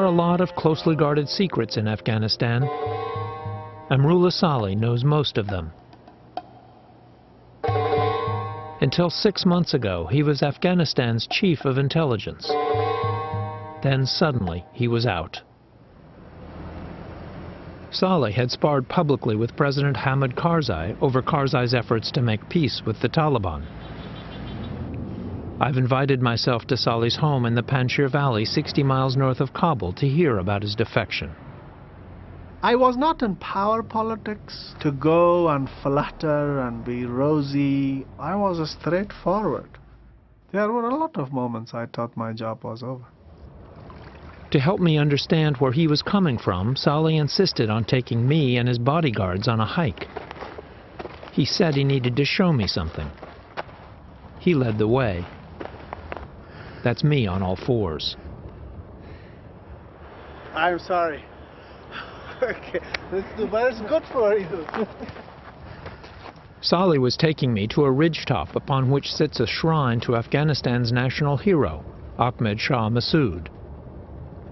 a lot of closely guarded secrets in Afghanistan. Amrullah Saleh knows most of them. Until 6 months ago, he was Afghanistan's chief of intelligence. Then suddenly, he was out. Saleh had sparred publicly with President Hamid Karzai over Karzai's efforts to make peace with the Taliban. I've invited myself to Saleh's home in the Panjshir Valley, 60 miles north of Kabul, to hear about his defection. I was not in power politics to go and flatter and be rosy. I was straightforward. There were a lot of moments I thought my job was over. To help me understand where he was coming from, Saleh insisted on taking me and his bodyguards on a hike. He said he needed to show me something. He led the way. That's me on all fours. I'm sorry. Okay, but it's good for you. Saleh was taking me to a ridgetop upon which sits a shrine to Afghanistan's national hero, Ahmed Shah Massoud.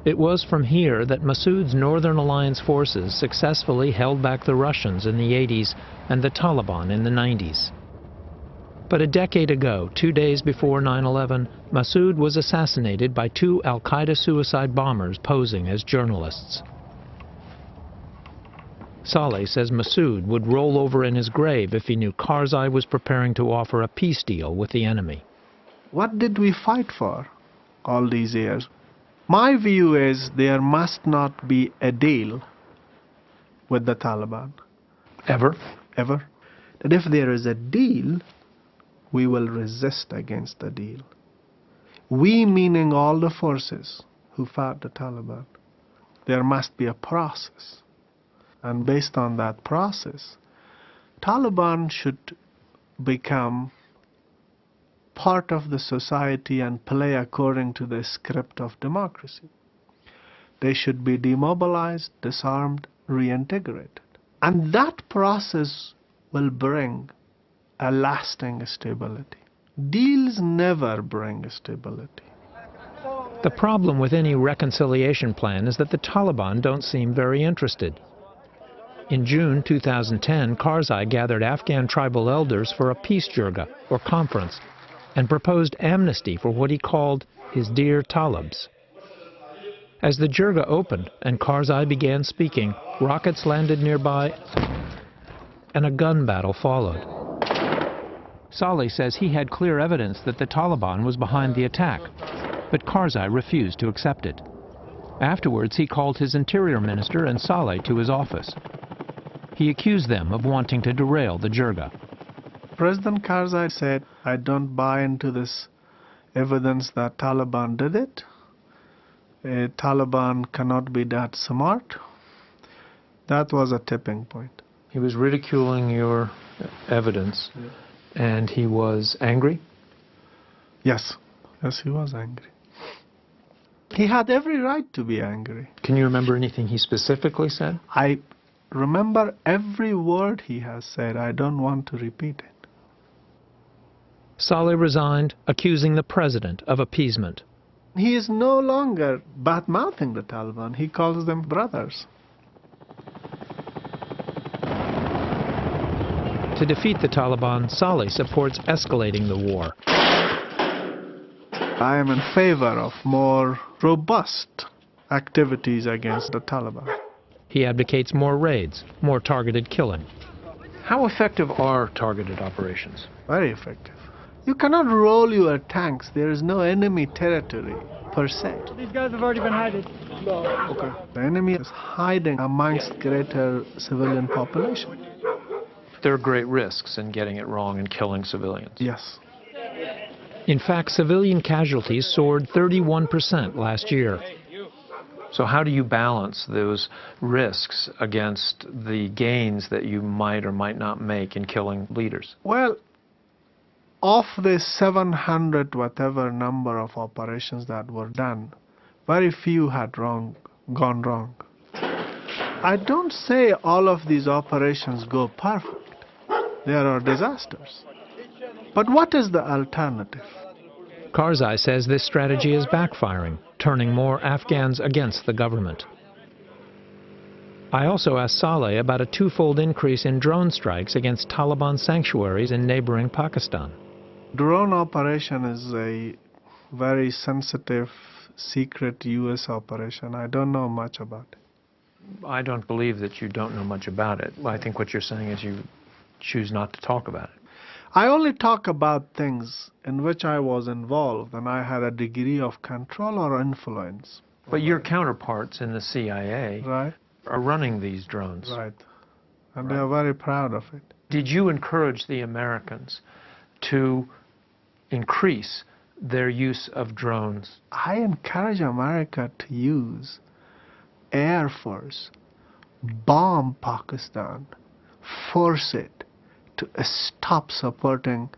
It was from here that Massoud's Northern Alliance forces successfully held back the Russians in the 80s and the Taliban in the 90s. But a decade ago, 2 days before 9/11, Massoud was assassinated by 2 al-Qaeda suicide bombers posing as journalists. Saleh says Massoud would roll over in his grave if he knew Karzai was preparing to offer a peace deal with the enemy. What did we fight for all these years? My view is there must not be a deal with the Taliban. Ever? Ever. That if there is a deal, we will resist against the deal. We, meaning all the forces who fought the Taliban. There must be a process. And based on that process, Taliban should become part of the society and play according to the script of democracy. They should be demobilized, disarmed, reintegrated. And that process will bring a lasting stability. Deals never bring stability. The problem with any reconciliation plan is that the Taliban don't seem very interested. In June 2010, Karzai gathered Afghan tribal elders for a peace jirga, or conference, and proposed amnesty for what he called his dear Talibs. As the jirga opened and Karzai began speaking, rockets landed nearby and a gun battle followed. Saleh says he had clear evidence that the Taliban was behind the attack, but Karzai refused to accept it. Afterwards, he called his interior minister and Saleh to his office. He accused them of wanting to derail the jirga. President Karzai said, I don't buy into this evidence that Taliban did it. Taliban cannot be that smart. That was a tipping point. He was ridiculing your evidence, and he was angry? Yes. Yes, he was angry. He had every right to be angry. Can you remember anything he specifically said? I remember every word he has said. I don't want to repeat it. Saleh resigned, accusing the president of appeasement. He is no longer bad-mouthing the Taliban. He calls them brothers. To defeat the Taliban, Saleh supports escalating the war. I am in favor of more robust activities against the Taliban. He advocates more raids, more targeted killing. How effective are targeted operations? Very effective. You cannot roll your tanks. There is no enemy territory, per se. These guys have already been hiding. Okay. The enemy is hiding amongst greater civilian population. There are great risks in getting it wrong and killing civilians. Yes. In fact, civilian casualties soared 31% last year. So how do you balance those risks against the gains that you might or might not make in killing leaders? Well, of the 700 whatever number of operations that were done, very few had gone wrong. I don't say all of these operations go perfect. There are disasters. But what is the alternative? Karzai says this strategy is backfiring, turning more Afghans against the government. I also asked Saleh about a twofold increase in drone strikes against Taliban sanctuaries in neighboring Pakistan. Drone operation is a very sensitive, secret U.S. operation. I don't know much about it. I don't believe that you don't know much about it. I think what you're saying is you choose not to talk about it. I only talk about things in which I was involved and I had a degree of control or influence. But your counterparts in the CIA Right? are running these drones. Right. And they are very proud of it. Did you encourage the Americans to increase their use of drones? I encourage America to use Air Force, bomb Pakistan, force it to stop supporting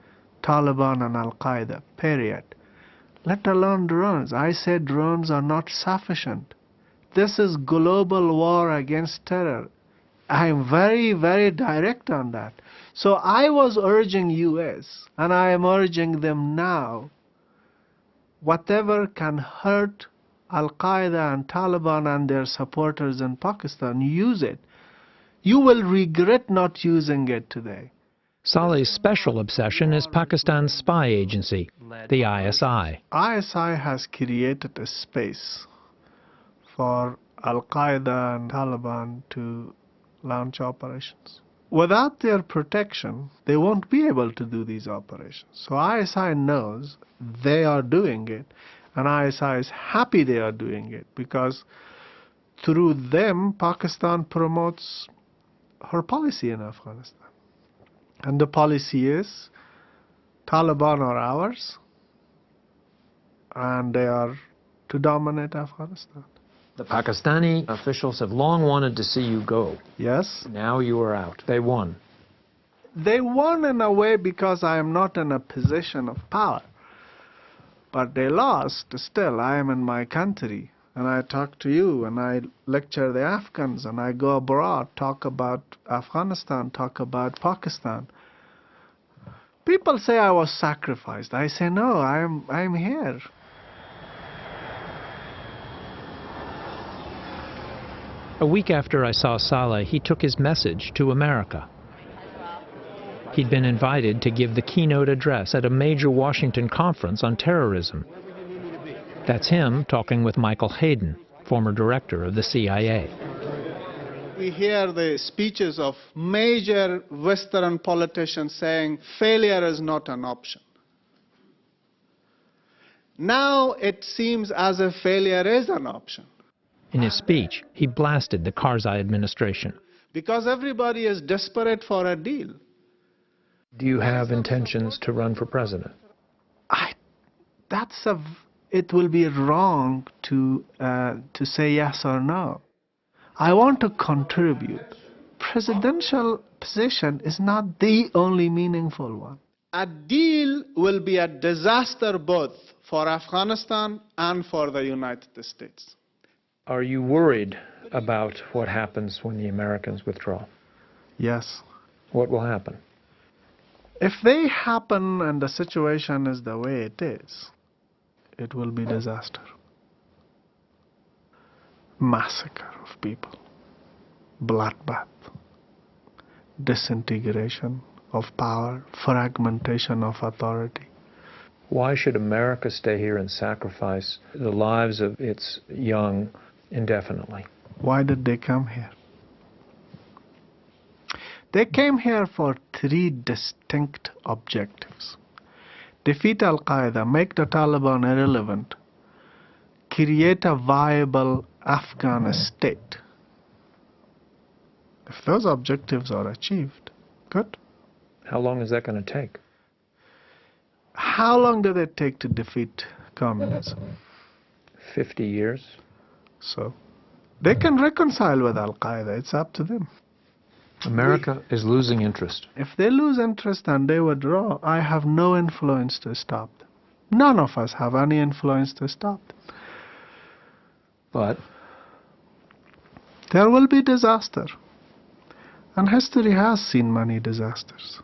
Taliban and Al-Qaeda, period. Let alone drones. I said drones are not sufficient. This is global war against terror. I am very, very direct on that. So I was urging US, and I am urging them now, whatever can hurt Al-Qaeda and Taliban and their supporters in Pakistan, use it. You will regret not using it today. Saleh's special obsession is Pakistan's spy agency, the ISI. ISI has created a space for Al-Qaeda and Taliban to launch operations. Without their protection, they won't be able to do these operations. So ISI knows they are doing it, and ISI is happy they are doing it because through them, Pakistan promotes her policy in Afghanistan. And the policy is Taliban are ours, and they are to dominate Afghanistan. The Pakistani officials have long wanted to see you go. Yes. Now you are out. They won. They won in a way because I am not in a position of power. But they lost still. I am in my country, and I talk to you, and I lecture the Afghans, and I go abroad, talk about Afghanistan, talk about Pakistan. People say I was sacrificed. I say no, I am here. A week after I saw Saleh, he took his message to America. He'd been invited to give the keynote address at a major Washington conference on terrorism. That's him talking with Michael Hayden, former director of the CIA. We hear the speeches of major Western politicians saying failure is not an option. Now it seems as if failure is an option. In his speech, he blasted the Karzai administration. Because everybody is desperate for a deal. Do you have intentions to run for president? It will be wrong to say yes or no. I want to contribute. Presidential position is not the only meaningful one. A deal will be a disaster both for Afghanistan and for the United States. Are you worried about what happens when the Americans withdraw? Yes. What will happen? If they happen and the situation is the way it is, it will be disaster. Massacre of people, bloodbath, disintegration of power, fragmentation of authority. Why should America stay here and sacrifice the lives of its young indefinitely? Why did they come here? They came here for three distinct objectives. Defeat Al-Qaeda, make the Taliban irrelevant, create a viable Afghan state. If those objectives are achieved, good. How long is that going to take? How long did it take to defeat communism? 50 years. So, they can reconcile with Al-Qaeda. It's up to them. America is losing interest. If they lose interest and they withdraw, I have no influence to stop them. None of us have any influence to stop them. But there will be disaster. And history has seen many disasters.